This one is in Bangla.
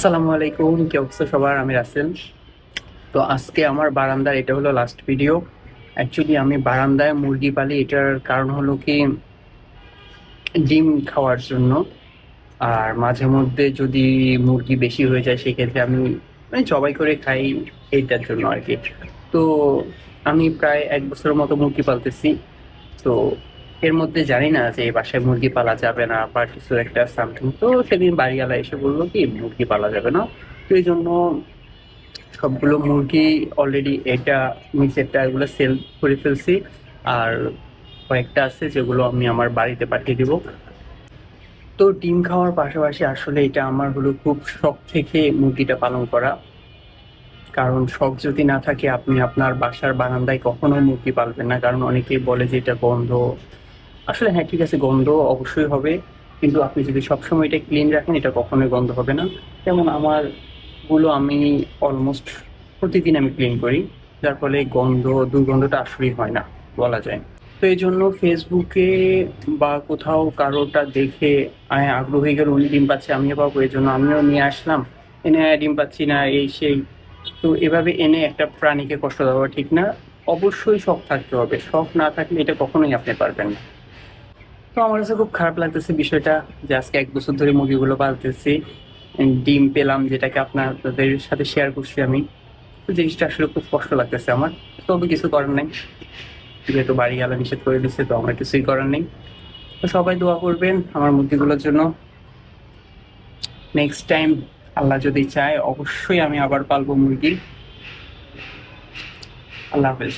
আসসালামু আলাইকুম, কি অবস্থা সবার? আমি রাসেল। তো আজকে আমার বারান্দার এটা হলো লাস্ট ভিডিও। অ্যাকচুয়ালি আমি বারান্দায় মুরগি পালি, এটার কারণ হলো কি ডিম খাওয়ার জন্য। আর মাঝে মধ্যে যদি মুরগি বেশি হয়ে যায় সেক্ষেত্রে আমি জবাই করে খাই, এইটার জন্য আর কি। তো আমি প্রায় 1 বছরের মতো মুরগি পালতেছি। তো এর মধ্যে জানি না যে এই বাসায় মুরগি পালা যাবে না বা কিছু একটা সামথিং। তো সেদিন বাড়িওয়ালা এসে বললো কি মুরগি পালা যাবে না। তো এই জন্য সবগুলো মুরগি অলরেডি এটা নিচেরটা এগুলো সেল করে ফেলছি। আর কয়েকটা আছে যেগুলো আমি আমার বাড়িতে পাঠিয়ে দিব। তো ডিম খাওয়ার পাশাপাশি আসলে এটা আমার হলো খুব শখ থেকে মুরগিটা পালন করা। কারণ শখ যদি না থাকে আপনি আপনার বাসার বারান্দায় কখনো মুরগি পালবেন না, কারণ অনেকেই বলে যে এটা গন্ধ। আসলে হ্যাঁ, ঠিক আছে, গন্ধ অবশ্যই হবে, কিন্তু আপনি যদি সবসময় এটা ক্লিন রাখেন এটা কখনোই গন্ধ হবে না। যেমন আমার গুলো আমি অলমোস্ট প্রতিদিন আমি ক্লিন করি, যার ফলে দুর্গন্ধটা আসলেই হয় না বলা যায়। তো এই জন্য ফেসবুকে বা কোথাও কারোটা দেখে আমি আগ্রহী হয়ে গেল, উনি ডিম পাচ্ছে আমিও পাবো, এই জন্য আমিও নিয়ে আসলাম। এনে ডিম পাচ্ছি না এই সেই। তো এভাবে এনে একটা প্রাণীকে কষ্ট দেওয়া ঠিক না। অবশ্যই শখ থাকতে হবে, শখ না থাকলে এটা কখনোই আপনি পারবেন না। তো আমার কাছে খুব খারাপ লাগতেছে বিষয়টা, যে আজকে 1 বছর ধরে মুরগিগুলো পালতেছি, ডিম পেলাম যেটাকে আপনাদের সাথে শেয়ার করছি আমি। তো জিনিসটা আসলে খুব কষ্ট লাগতেছে আমার। তবে কিছু করার নেই, যেহেতু বাড়ি গেলা নিষেধ করে দিচ্ছে, তো আমার কিছুই করার নেই। তো সবাই দোয়া করবেন আমার মুরগিগুলোর জন্য। নেক্সট টাইম আল্লাহ যদি চায় অবশ্যই আমি আবার পালবো মুরগি। আল্লাহ হাফেজ।